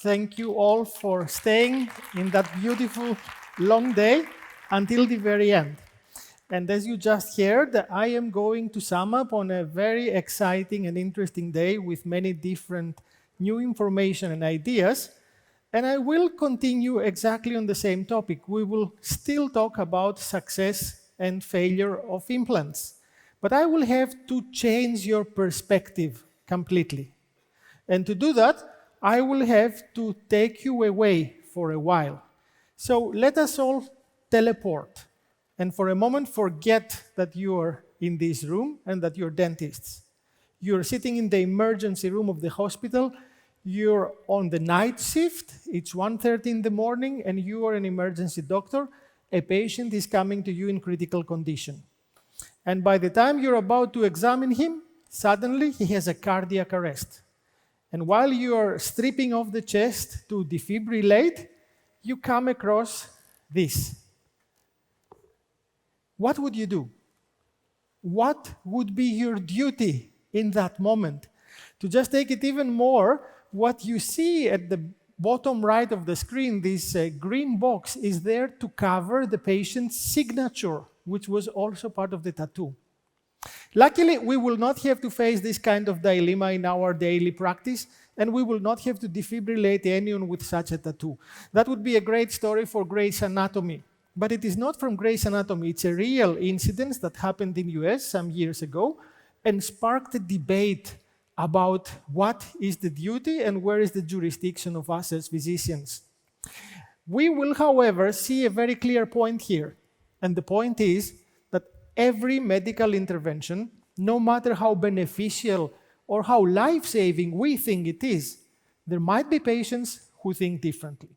thank you all for staying in that beautiful long day until the very end. And as you just heard, I am going to sum up on a very exciting and interesting day with many different new information and ideas. And I will continue exactly on the same topic. We will still talk about success and failure of implants. But I will have to change your perspective completely. And to do that, I will have to take you away for a while. So let us all teleport and for a moment forget that you are in this room and that you're dentists. You're sitting in the emergency room of the hospital, you're on the night shift, it's 1:30 in the morning, and you are an emergency doctor. A patient is coming to you in critical condition. And by the time you're about to examine him, suddenly he has a cardiac arrest. And while you are stripping off the chest to defibrillate, you come across this. What would you do? What would be your duty in that moment? To just take it even more, what you see at the bottom right of the screen, this green box, is there to cover the patient's signature, which was also part of the tattoo. Luckily, we will not have to face this kind of dilemma in our daily practice, and we will not have to defibrillate anyone with such a tattoo. That would be a great story for Grey's Anatomy. But it is not from Grey's Anatomy. It's a real incident that happened in the US some years ago and sparked a debate about what is the duty and where is the jurisdiction of us as physicians. We will, however, see a very clear point here. And the point is that every medical intervention, no matter how beneficial or how life-saving we think it is, there might be patients who think differently.